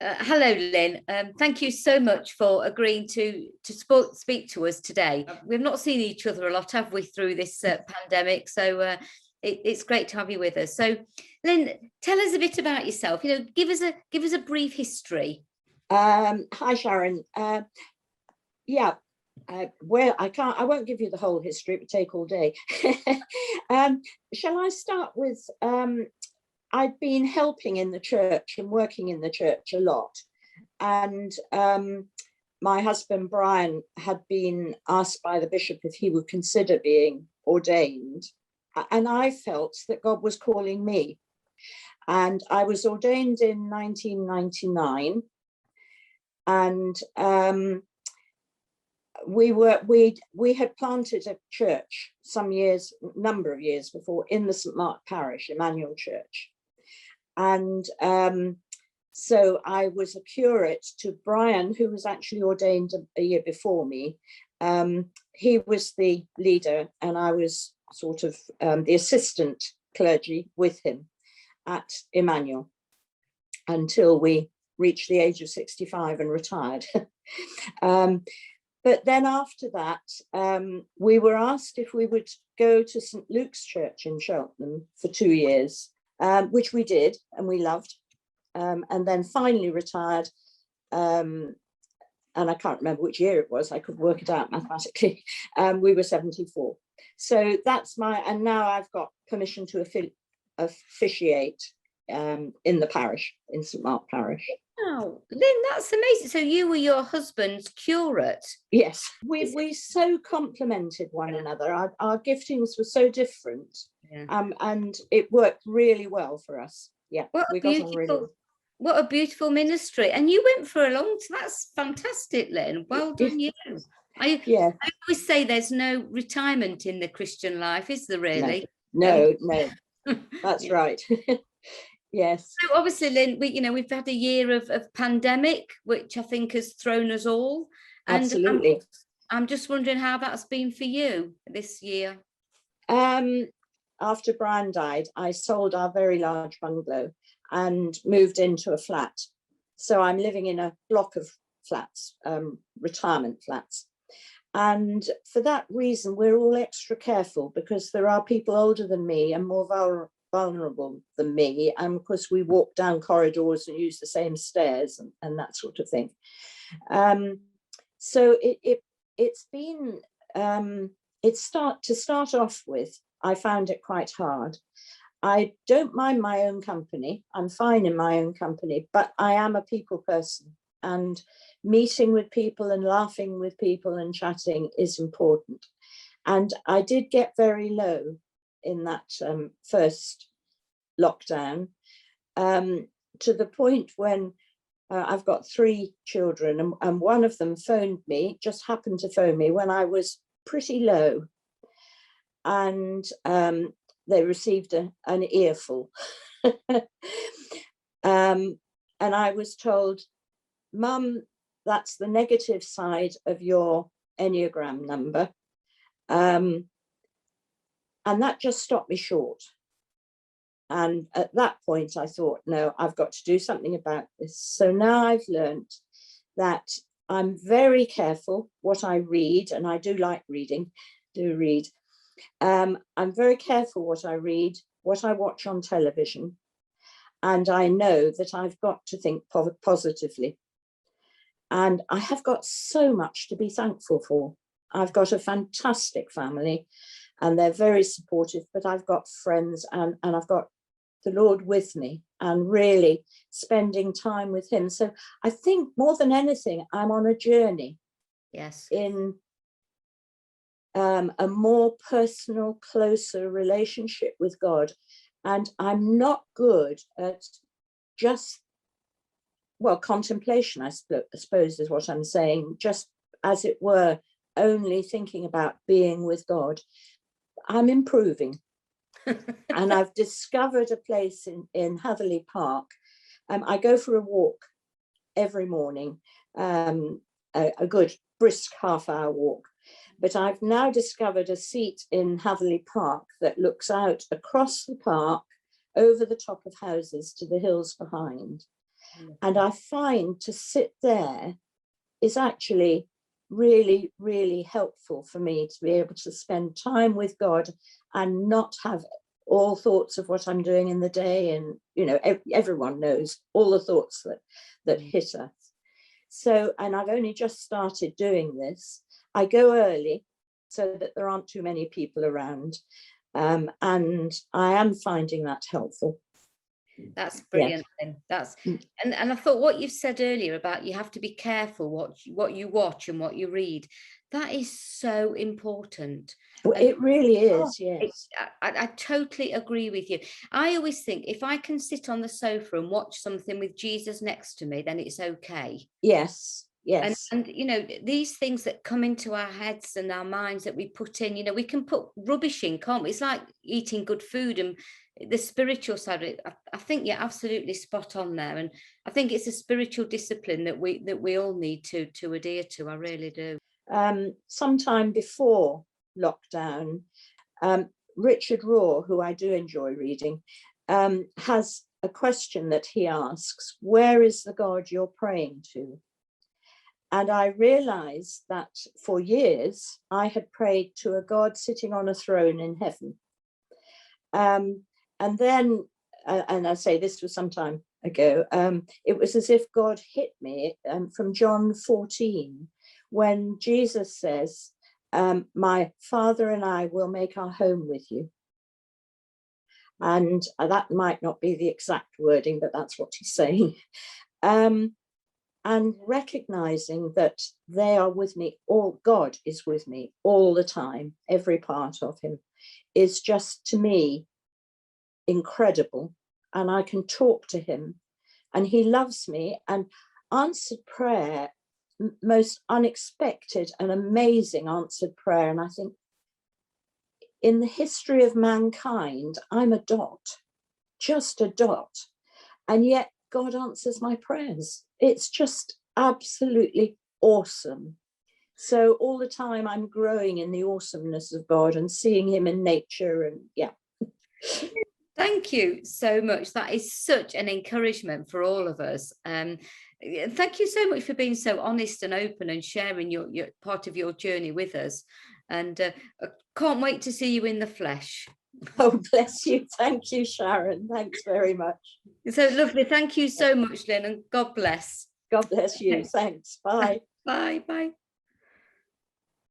Hello, Lyn. Thank you so much for agreeing to speak to us today. We've not seen each other a lot, have we, through this pandemic? So it's great to have you with us. So, Lyn, tell us a bit about yourself. Give us a brief history. Hi, Sharon. Yeah. Well, I won't give you the whole history. It would take all day. Shall I start with? I'd been helping in the church and working in the church a lot. And my husband, Brian, had been asked by the bishop if he would consider being ordained. And I felt that God was calling me. And I was ordained in 1999. And we had planted a church number of years before in the St. Mark parish, Emmanuel Church. And so I was a curate to Brian, who was actually ordained a year before me. He was the leader, and I was sort of the assistant clergy with him at Emmanuel until we reached the age of 65 and retired. But then after that, we were asked if we would go to St. Luke's Church in Cheltenham for 2 years. Which we did and we loved, and then finally retired, and I can't remember which year it was. I could work it out mathematically. We were 74. So that's and now I've got permission to officiate in the parish, in St. Mark Parish. Oh, Lyn, that's amazing. So you were your husband's curate? Yes, we so complemented one another. Our giftings were so different. Yeah. And it worked really well for us. Yeah, we got on really well. What a beautiful ministry. And you went for a long time. That's fantastic, Lyn. Well done, you. I always say there's no retirement in the Christian life, is there really? No. That's right. Yes. So obviously, Lyn, we've had a year of pandemic, which I think has thrown us all. And absolutely. I'm just wondering how that's been for you this year. After Brian died, I sold our very large bungalow and moved into a flat. So I'm living in a block of flats, retirement flats. And for that reason, we're all extra careful because there are people older than me and more vulnerable than me. And of course, we walk down corridors and use the same stairs and that sort of thing. So it's been, to start off with, I found it quite hard. I don't mind my own company. I'm fine in my own company, but I am a people person, and meeting with people and laughing with people and chatting is important. And I did get very low in that first lockdown, to the point when I've got 3 children, and one of them just happened to phone me when I was pretty low. And they received an earful. And I was told, Mum, that's the negative side of your Enneagram number. And that just stopped me short. And at that point, I thought, no, I've got to do something about this. So now I've learned that I'm very careful what I read, and I do like reading, read. I'm very careful what I read, what I watch on television, and I know that I've got to think positively. And I have got so much to be thankful for. I've got a fantastic family and they're very supportive, but I've got friends and I've got the Lord with me and really spending time with him. So I think more than anything, I'm on a journey. Yes. In a more personal, closer relationship with God. And I'm not good at just, contemplation, I suppose is what I'm saying, just as it were, only thinking about being with God. I'm improving. And I've discovered a place in Hatherley Park. I go for a walk every morning, a good brisk half-hour walk. But I've now discovered a seat in Hatherley Park that looks out across the park, over the top of houses to the hills behind. And I find to sit there is actually really, really helpful for me to be able to spend time with God and not have all thoughts of what I'm doing in the day. And, you know, everyone knows all the thoughts that hit us. So, and I've only just started doing this. I go early so that there aren't too many people around. And I am finding that helpful. That's brilliant. Then that's and I thought what you've said earlier about you have to be careful what you watch and what you read, that is so important. It really is. Yes, I totally agree with you. I always think if I can sit on the sofa and watch something with Jesus next to me, then it's okay. Yes. Yes. And you know, these things that come into our heads and our minds that we put in, you know, we can put rubbish in, can't we? It's like eating good food, and the spiritual side of it, I think you're absolutely spot on there. And I think it's a spiritual discipline that we all need to adhere to. I really do. Sometime before lockdown, Richard Rohr, who I do enjoy reading, has a question that he asks: where is the God you're praying to? And I realized that for years I had prayed to a God sitting on a throne in heaven. And then, and I say this was some time ago, it was as if God hit me from John 14, when Jesus says, my Father and I will make our home with you. And that might not be the exact wording, but that's what he's saying. And recognizing that they are with me, God is with me all the time, every part of him, is just, to me, incredible. And I can talk to him and he loves me. And answered prayer, most unexpected and amazing answered prayer. And I think in the history of mankind, I'm a dot, just a dot. And yet God answers my prayers. It's just absolutely awesome. So all the time I'm growing in the awesomeness of God and seeing him in nature. And yeah. Thank you so much. That is such an encouragement for all of us. Thank you so much for being so honest and open and sharing your part of your journey with us. And I can't wait to see you in the flesh. Oh, bless you. Thank you, Sharon. Thanks very much. So lovely. Thank you so much, Lyn, and God bless. God bless you. Thanks. Bye. Bye. Bye.